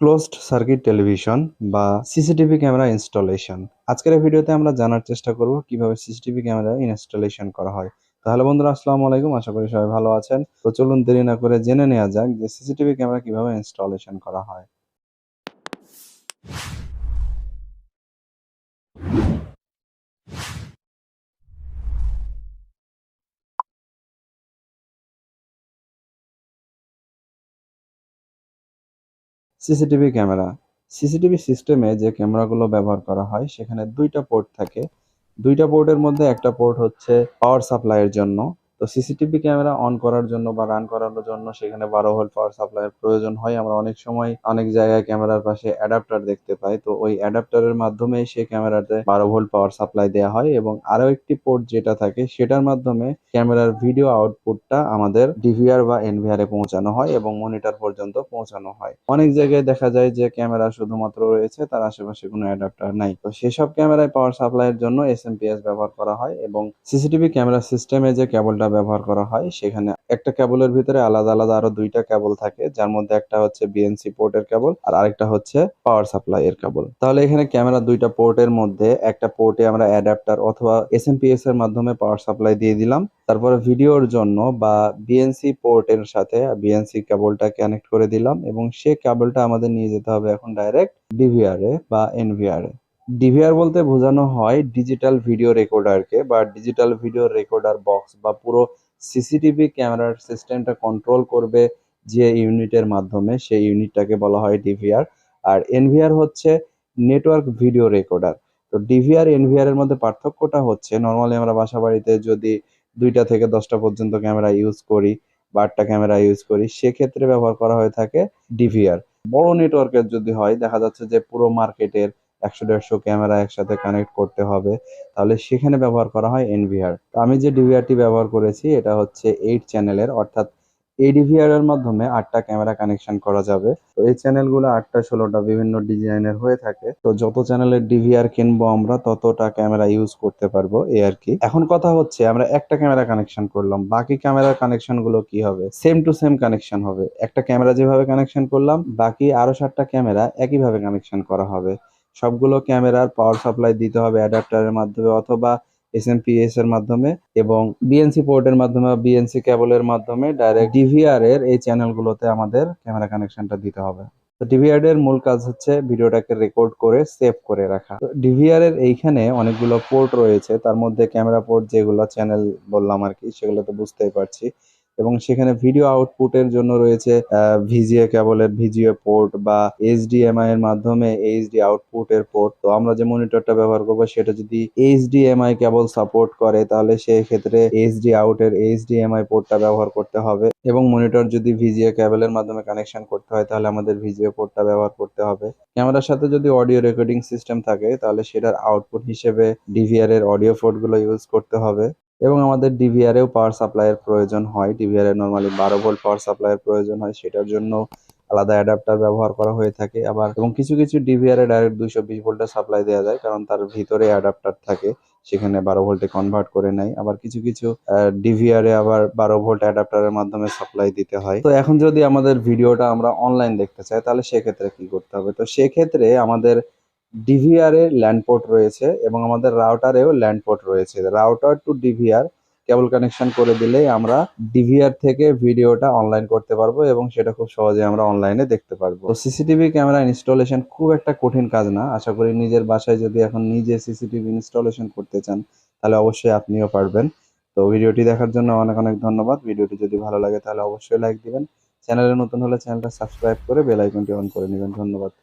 Closed circuit television বা CCTV camera installation. আজকের এই ভিডিওতে আমরা জানার চেষ্টা করব কিভাবে সিসিটিভি ক্যামেরা ইনস্টলেশন করা হয়। তাহলে বন্ধুরা, আসসালামু আলাইকুম, আশা করি সবাই ভালো আছেন। তো চলুন দেরি না করে জেনে নেওয়া যাক যে সিসিটিভি ক্যামেরা কিভাবে ইনস্টলেশন করা হয়। সিসিটিভি ক্যামেরা, সিসিটিভি সিস্টেমে যে ক্যামেরাগুলো ব্যবহার করা হয় সেখানে দুইটা পোর্ট থাকে। দুইটা পোর্টের মধ্যে একটা পোর্ট হচ্ছে পাওয়ার সাপ্লাইয়ের জন্য। তো সিসিটিভি ক্যামেরা অন করার জন্য বা রান করানোর জন্য সেখানে 12 ভোল্ট পাওয়ার সাপ্লাইয়ের প্রয়োজন হয়। আমরা অনেক সময় অনেক জায়গায় ক্যামেরার পাশে অ্যাডাপ্টার দেখতে পাই। তো ওই অ্যাডাপ্টারের মাধ্যমে সেই ক্যামেরাতে 12 ভোল্ট পাওয়ার সাপ্লাই দেওয়া হয় এবং আরো একটি পোর্ট যেটা থাকে সেটার মাধ্যমে ক্যামেরার ভিডিও আউটপুটটা আমাদের ডিভিআর বা এনভিআর এ পৌঁছানো হয় এবং মনিটর পর্যন্ত পৌঁছানো হয়। অনেক জায়গায় দেখা যায় যে ক্যামেরা শুধুমাত্র রয়েছে, তার আশেপাশে কোনো অ্যাডাপ্টার নাই। তো সেসব ক্যামেরায় পাওয়ার সাপ্লাইয়ের জন্য এসএমপিএস ব্যবহার করা হয় এবং সিসিটিভি ক্যামেরা সিস্টেমে যে কেবলটা ব্যবহার করা হয় সেখানে একটা কেবলের ভিতরে আলাদা আলাদা আরো দুইটা কেবল থাকে, যার মধ্যে একটা হচ্ছে বিএনসি পোর্টের কেবল আর আরেকটা হচ্ছে পাওয়ার সাপ্লাই এর কেবল। তাহলে এখানে ক্যামেরা দুইটা পোর্টের মধ্যে একটা পোর্টে আমরা অ্যাডাপ্টার অথবা এসএমপিএস এর মাধ্যমে পাওয়ার সাপ্লাই দিয়ে দিলাম। তারপরে ভিডিওর জন্য বা বিএনসি পোর্টের সাথে বিএনসি কেবলটা কানেক্ট করে দিলাম এবং সেই কেবলটা আমাদের নিয়ে যেতে হবে এখন ডাইরেক্ট ডিভিআর এ বা এনভিআর এ। ডিভিআর বলতে বোঝানো হয় ডিজিটাল ভিডিও রেকর্ডারকে বা ডিজিটাল ভিডিও রেকর্ডার বক্স, বা পুরো সিসিটিভি ক্যামেরার সিস্টেমটা কন্ট্রোল করবে যে ইউনিটের মাধ্যমে, সেই ইউনিটটাকে বলা হয় ডিভিআর। আর এনভিআর হচ্ছে নেটওয়ার্ক ভিডিও রেকর্ডার। তো ডিভিআর এনভিআর এর মধ্যে পার্থক্যটা হচ্ছে, নর্মালি আমরা বাসা বাড়িতে যদি 2টা থেকে 10টা পর্যন্ত ক্যামেরা ইউজ করি বা 8টা ক্যামেরা ইউজ করি, সেক্ষেত্রে ব্যবহার করা হয়ে থাকে ডিভিআর। বড় নেটওয়ার্কের যদি হয়, দেখা যাচ্ছে যে পুরো মার্কেটের 100-150 ক্যামেরা একসাথে কানেক্ট করতে হবে, তাহলে সেখানে ব্যবহার করা হয় এনভিআর। তো আমি যে ডিভিআরটি ব্যবহার করেছি এটা হচ্ছে 8 চ্যানেলের, অর্থাৎ এই ডিভিআর এর মাধ্যমে 8টা ক্যামেরা কানেকশন করা যাবে। তো এই চ্যানেলগুলো 8টা 16টা বিভিন্ন ডিজাইনের হয়ে থাকে। তো যত চ্যানেলের ডিভিআর কিনবো আমরা ততটা ক্যামেরা ইউজ করতে পারবো, এই আর কি। এখন কথা হচ্ছে আমরা একটা ক্যামেরা কানেকশন করলাম, বাকি ক্যামেরার কানেকশন গুলো কি হবে? সেম টু সেম কানেকশন হবে। একটা ক্যামেরা যেভাবে কানেকশন করলাম, বাকি আরো 7টা ক্যামেরা একইভাবে কানেকশন করা হবে। সবগুলো ক্যামেরার পাওয়ার সাপ্লাই দিতে হবে অ্যাডাপ্টারের মাধ্যমে অথবা এসএমপিএস এর মাধ্যমে, এবং বিএনসি পোর্টের মাধ্যমে বা বিএনসি কেবলের মাধ্যমে ডাইরেক্ট ডিভিআর এর এই চ্যানেলগুলোতে আমাদের ক্যামেরা কানেকশনটা দিতে হবে। তো ডিভিআর এর মূল কাজ হচ্ছে ভিডিওটাকে রেকর্ড করে সেভ করে রাখা। তো ডিভিআর এর এইখানে অনেকগুলো পোর্ট রয়েছে, তার মধ্যে ক্যামেরা পোর্ট যেগুলো চ্যানেল বললাম আর কি, সেগুলো তো বুঝতেই পারছি। এবং সেখানে ভিডিও আউটপুটের জন্য রয়েছে ভিজিএ কেবলের ভিজিএ পোর্ট বা এইচডিএমআই এর মাধ্যমে এইচডি আউটপুটের পোর্ট। তো আমরা যে মনিটরটা ব্যবহার করবো সেটা যদি এইচডিএমআই কেবল সাপোর্ট করে, তাহলে সেই ক্ষেত্রে এইচডি আউটের এইচডিএমআই পোর্টটা ব্যবহার করতে হবে, এবং মনিটর যদি ভিজিএ কেবলের মাধ্যমে কানেকশন করতে হয় তাহলে আমাদের ভিজিএ পোর্টটা ব্যবহার করতে হবে। ক্যামেরার সাথে যদি অডিও রেকর্ডিং সিস্টেম থাকে তাহলে সেটার আউটপুট হিসেবে ডিভিআর এর অডিও পোর্টগুলো ইউজ করতে হবে। এবং আমাদের ডিভিআর এও পাওয়ার সাপ্লাইয়ের প্রয়োজন হয়। ডিভিআর এ নরমালি 12 ভোল্ট পাওয়ার সাপ্লাইয়ের প্রয়োজন হয়, সেটার জন্য আলাদা অ্যাডাপ্টার ব্যবহার করা হয়ে থাকে। আবার এবং কিছু কিছু ডিভিআর এ ডাইরেক্ট 220 ভোল্টের সাপ্লাই দেওয়া যায়, কারণ তার ভিতরে অ্যাডাপ্টার থাকে, সেখানে 12 ভোল্টে কনভার্ট করে নেয়। আবার কিছু কিছু ডিভিআর এ আবার 12 ভোল্ট অ্যাডাপ্টারের মাধ্যমে সাপ্লাই দিতে হয়। তো এখন যদি আমাদের ভিডিওটা আমরা অনলাইন দেখতে চাই তাহলে সেক্ষেত্রে কি করতে হবে? তো সেক্ষেত্রে আমাদের ডিভিআর এর ল্যান্ড পোর্ট রয়েছে এবং আমাদের রাউটারেও ল্যান্ড পোর্ট রয়েছে। Router to DVR cable connection করে দিলেই আমরা ডিভিআর থেকে ভিডিওটা অনলাইন করতে পারবো এবং সেটা খুব সহজে আমরা অনলাইনে দেখতে পারবো। তো সিসিটিভি ক্যামেরা ইনস্টলেশন খুব একটা কঠিন কাজ না। আশা করি নিজের বাসায় যদি এখন নিজে সিসিটিভি ইনস্টলেশন করতে চান তাহলে অবশ্যই আপনিও পারবেন। তো ভিডিওটি দেখার জন্য অনেক অনেক ধন্যবাদ। ভিডিওটি যদি ভালো লাগে তাহলে অবশ্যই লাইক দিবেন। চ্যানেলে নতুন হলে চ্যানেলটা সাবস্ক্রাইব করে বেল আইকনটি অন করে নেবেন। ধন্যবাদ।